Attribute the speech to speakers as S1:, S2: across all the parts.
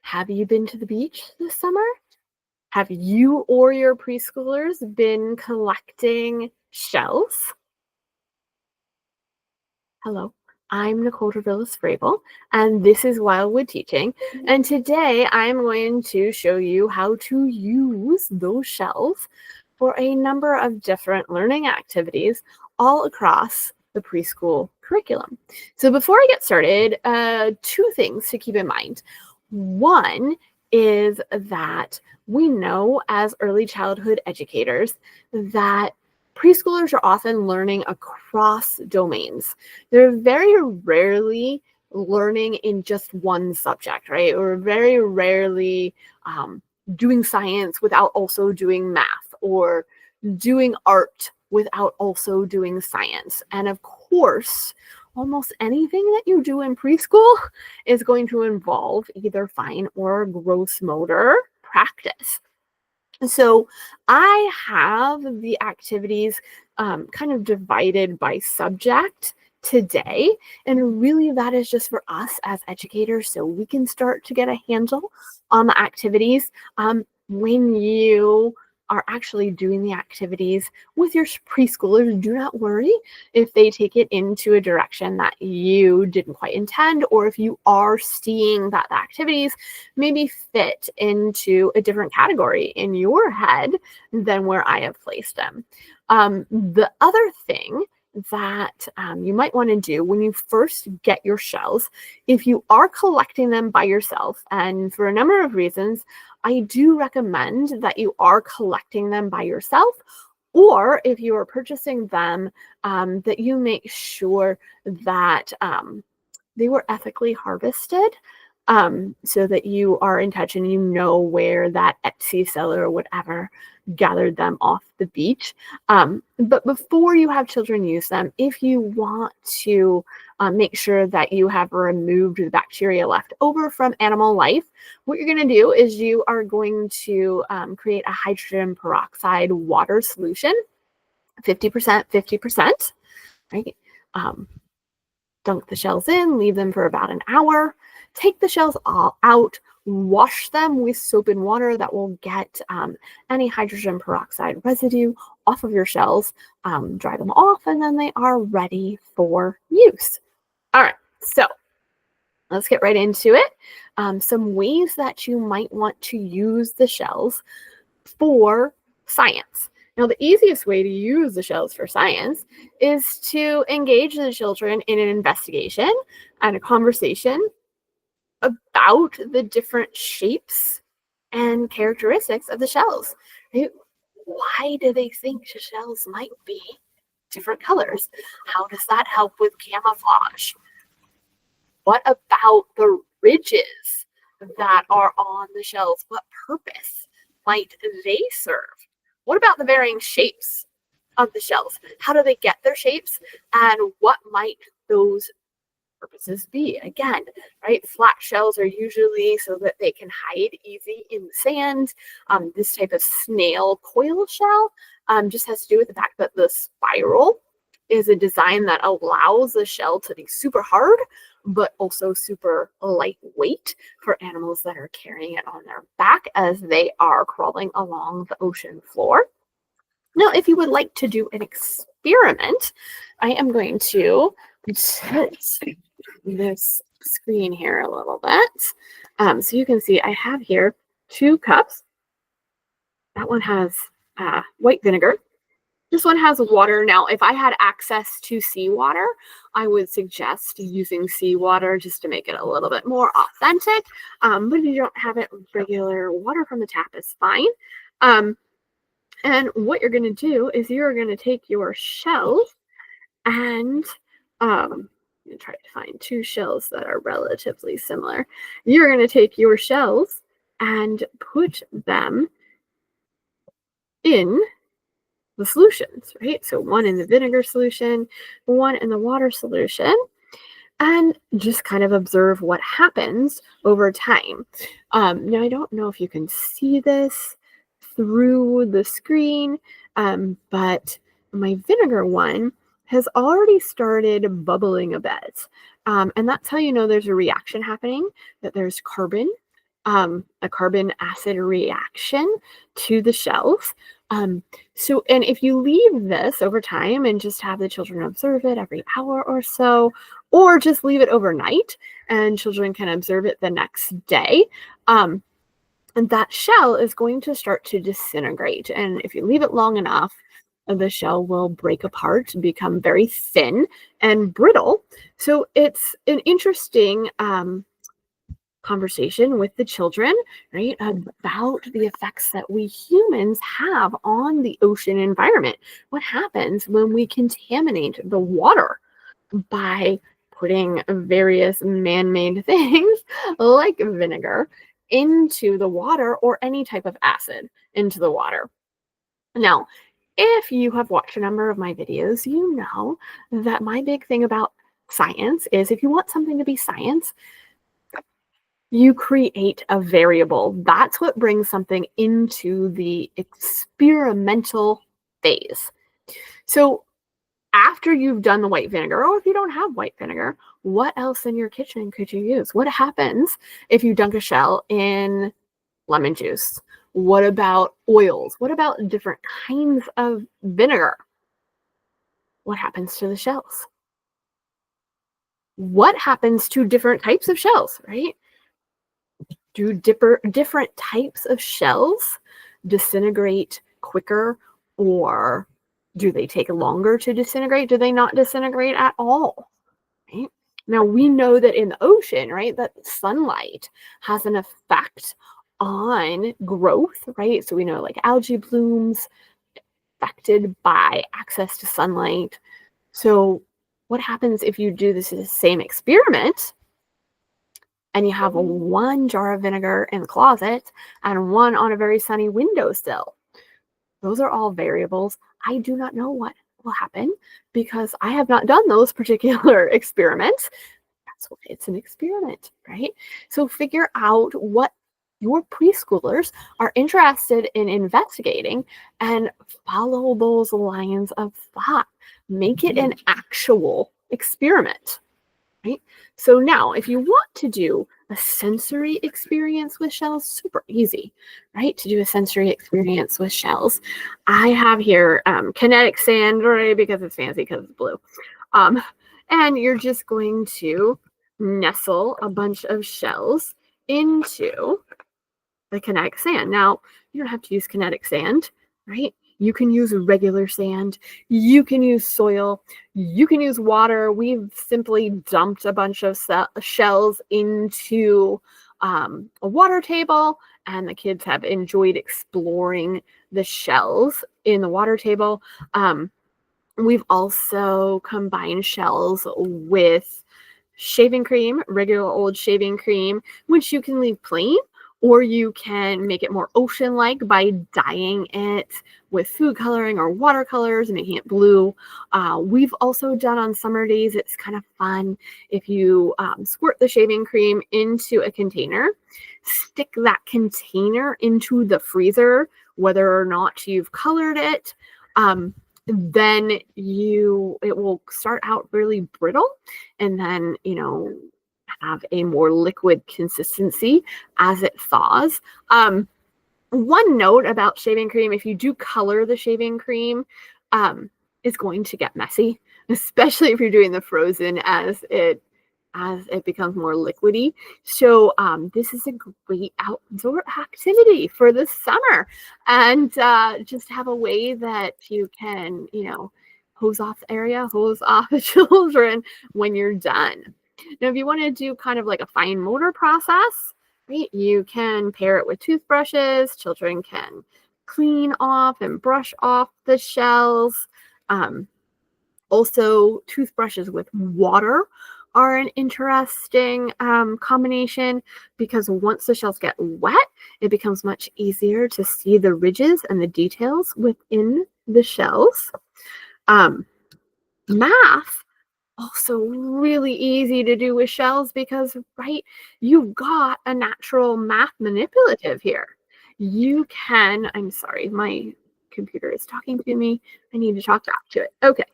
S1: Have you been to the beach this summer? Have you or your preschoolers been collecting shells? Hello, I'm Nicole Travillas-Frabel, and this is Wildwood Teaching. And today I'm going to show you how to use those shells for a number of different learning activities all across the preschool curriculum. So before I get started, two things to keep in mind. One is that we know as early childhood educators that preschoolers are often learning across domains. They're very rarely learning in just one subject, right? Or very rarely doing science without also doing math, or doing art without also doing science. And of course, almost anything that you do in preschool is going to involve either fine or gross motor practice. So I have the activities kind of divided by subject today. And really that is just for us as educators so we can start to get a handle on the activities. When you are actually doing the activities with your preschoolers, do not worry if they take it into a direction that you didn't quite intend, or if you are seeing that the activities maybe fit into a different category in your head than where I have placed them. The other thing that you might want to do when you first get your shells, if you are collecting them by yourself, and for a number of reasons, I do recommend that you are collecting them by yourself, or if you are purchasing them, that you make sure that they were ethically harvested, so that you are in touch and you know where that Etsy seller or whatever gathered them off the beach. But before you have children use them, if you want to make sure that you have removed the bacteria left over from animal life, what you're going to do is you are going to create a hydrogen peroxide water solution, 50%, 50%, right? Dunk the shells in, leave them for about an hour, take the shells all out, wash them with soap and water that will get any hydrogen peroxide residue off of your shells, dry them off, and then they are ready for use. All right, so let's get right into it. Some ways that you might want to use the shells for science. Now, the easiest way to use the shells for science is to engage the children in an investigation and a conversation about the different shapes and characteristics of the shells. Right? Why do they think the shells might be different colors? How does that help with camouflage? What about the ridges that are on the shells? What purpose might they serve? What about the varying shapes of the shells? How do they get their shapes? And what might those purposes be? Again, right? Flat shells are usually so that they can hide easy in the sand. This type of snail coil shell just has to do with the fact that the spiral is a design that allows the shell to be super hard, but also super lightweight for animals that are carrying it on their back as they are crawling along the ocean floor. Now, if you would like to do an experiment, I am going to tilt this screen here a little bit. So you can see I have here 2 cups. That one has white vinegar. This one has water. Now, if I had access to seawater, I would suggest using seawater just to make it a little bit more authentic. But if you don't have it, regular water from the tap is fine. And what you're going to do is you're going to take your shells and I'm going to try to find 2 shells that are relatively similar. You're going to take your shells and put them in the solutions, right? So one in the vinegar solution, one in the water solution, and just kind of observe what happens over time. Now, I don't know if you can see this through the screen, but my vinegar one has already started bubbling a bit. And that's how you know there's a reaction happening, that there's carbon a carbon acid reaction to the shells. Um, and if you leave this over time and just have the children observe it every hour or so, or just leave it overnight and children can observe it the next day, um, and that shell is going to start to disintegrate. And if you leave it long enough, the shell will break apart, become very thin and brittle. So it's an interesting conversation with the children, right, about the effects that we humans have on the ocean environment. What happens when we contaminate the water by putting various man-made things like vinegar into the water or any type of acid into the water? Now, if you have watched a number of my videos, you know that my big thing about science is if you want something to be science, you create a variable. That's what brings something into the experimental phase. So after you've done the white vinegar, or if you don't have white vinegar, what else in your kitchen could you use? What happens if you dunk a shell in lemon juice? What about oils? What about different kinds of vinegar? What happens to the shells? What happens to different types of shells, right? Do different types of shells disintegrate quicker, or do they take longer to disintegrate? Do they not disintegrate at all? Right? Now we know that in the ocean, right, that sunlight has an effect on growth, right? So we know like algae blooms affected by access to sunlight. So what happens if you do this same experiment and you have one jar of vinegar in the closet and one on a very sunny windowsill? Those are all variables. I do not know what will happen because I have not done those particular experiments. That's why it's an experiment, right? So figure out what your preschoolers are interested in investigating and follow those lines of thought. Make it an actual experiment. Right? So now, if you want to do a sensory experience with shells, super easy, right? To do a sensory experience with shells, I have here kinetic sand, right? Because it's fancy because it's blue. Um, and you're just going to nestle a bunch of shells into the kinetic sand. Now, you don't have to use kinetic sand, right? You can use regular sand. You can use soil. You can use water. We've simply dumped a bunch of shells into a water table, and the kids have enjoyed exploring the shells in the water table. We've also combined shells with shaving cream, regular old shaving cream, which you can leave plain, or you can make it more ocean-like by dyeing it with food coloring or watercolors and making it blue. We've also done on summer days, it's kind of fun if you squirt the shaving cream into a container, stick that container into the freezer, whether or not you've colored it. Then it will start out really brittle and then have a more liquid consistency as it thaws. One note about shaving cream: if you do color the shaving cream, it's going to get messy, especially if you're doing the frozen as it becomes more liquidy. So this is a great outdoor activity for the summer, and just have a way that you can, hose off the area, hose off the children when you're done. Now, if you want to do kind of like a fine motor process, right, you can pair it with toothbrushes. Children can clean off and brush off the shells. Also, toothbrushes with water are an interesting combination, because once the shells get wet, it becomes much easier to see the ridges and the details within the shells. Math, also really easy to do with shells because, right, you've got a natural math manipulative here. I'm sorry, my computer is talking to me. I need to talk back to it. Okay.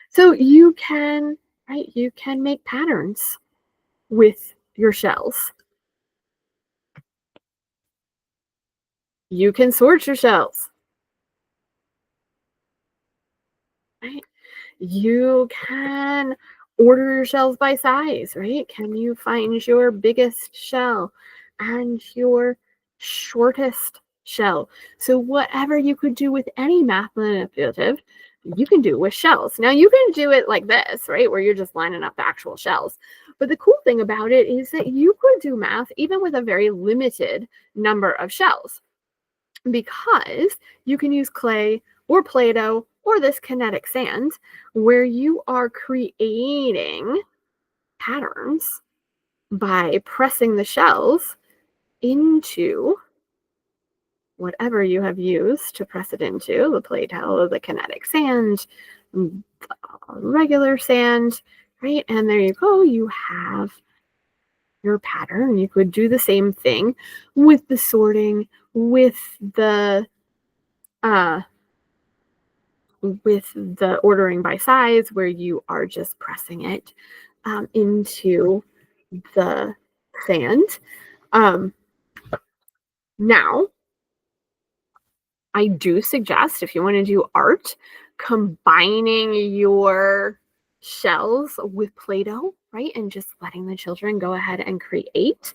S1: So you can make patterns with your shells. You can sort your shells, right? You can order your shells by size, right? Can you find your biggest shell and your shortest shell? So whatever you could do with any math manipulative, you can do with shells. Now you can do it like this, right? Where you're just lining up the actual shells. But the cool thing about it is that you could do math even with a very limited number of shells, because you can use clay or Play-Doh or this kinetic sand where you are creating patterns by pressing the shells into whatever you have used to press it into, the Play-Doh, the kinetic sand, regular sand, right? And there you go. You have your pattern. You could do the same thing with the sorting, with the uh, ordering by size, where you are just pressing it into the sand. Now, I do suggest, if you want to do art, combining your shells with Play-Doh, right? And just letting the children go ahead and create.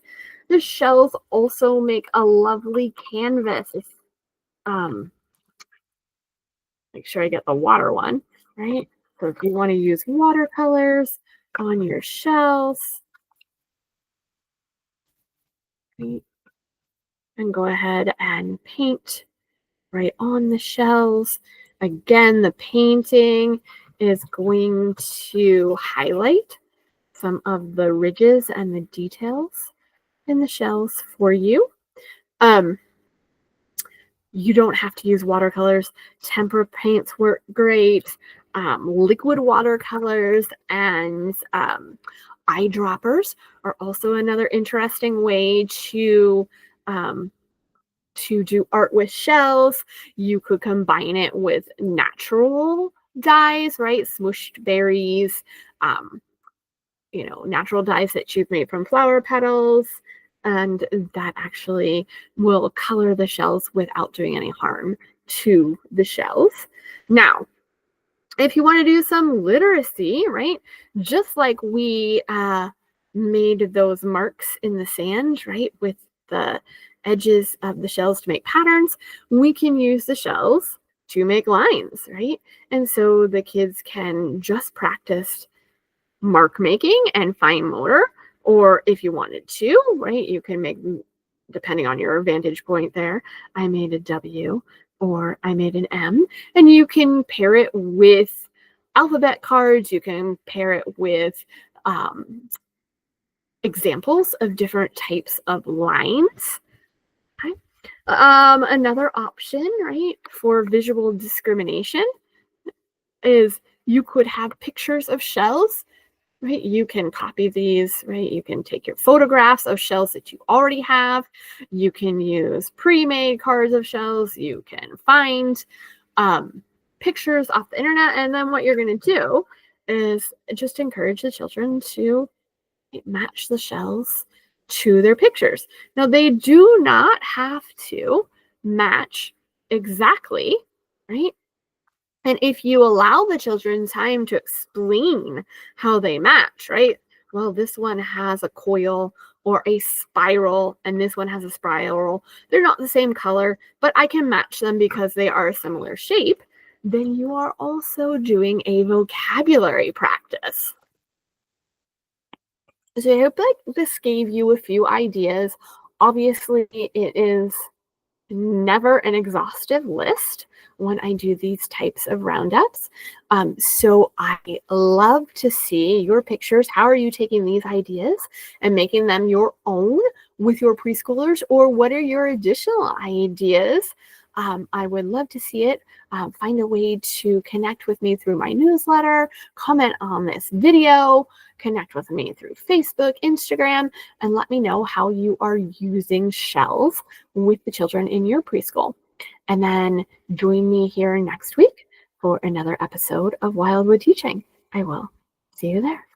S1: The shells also make a lovely canvas. Um, make sure I get the water one, right? So if you want to use watercolors on your shells, right, and go ahead and paint right on the shells. Again, the painting is going to highlight some of the ridges and the details in the shells for you. You don't have to use watercolors. Tempera paints work great. Liquid watercolors and eyedroppers are also another interesting way to do art with shells. You could combine it with natural dyes, right? Smooshed berries, um, natural dyes that you've made from flower petals, and that actually will color the shells without doing any harm to the shells. Now, if you want to do some literacy, right, just like we made those marks in the sand, right, with the edges of the shells to make patterns, we can use the shells to make lines, right? And so the kids can just practice mark making and fine motor, or if you wanted to, right, you can make, depending on your vantage point there, I made a W or I made an M, and you can pair it with alphabet cards. You can pair it with examples of different types of lines. Okay. Another option, right, for visual discrimination is you could have pictures of shells, right? You can copy these, right? You can take your photographs of shells that you already have. You can use pre-made cards of shells. You can find pictures off the internet. And then what you're going to do is just encourage the children to match the shells to their pictures. Now, they do not have to match exactly, right? And if you allow the children time to explain how they match, right? Well, this one has a coil or a spiral, and this one has a spiral. They're not the same color, but I can match them because they are a similar shape. Then you are also doing a vocabulary practice. So I hope like this gave you a few ideas. Obviously, it is never an exhaustive list when I do these types of roundups. So I love to see your pictures. How are you taking these ideas and making them your own with your preschoolers, or what are your additional ideas? I would love to see it. Find a way to connect with me through my newsletter, comment on this video, connect with me through Facebook, Instagram, and let me know how you are using shells with the children in your preschool. And then join me here next week for another episode of Wildwood Teaching. I will see you there.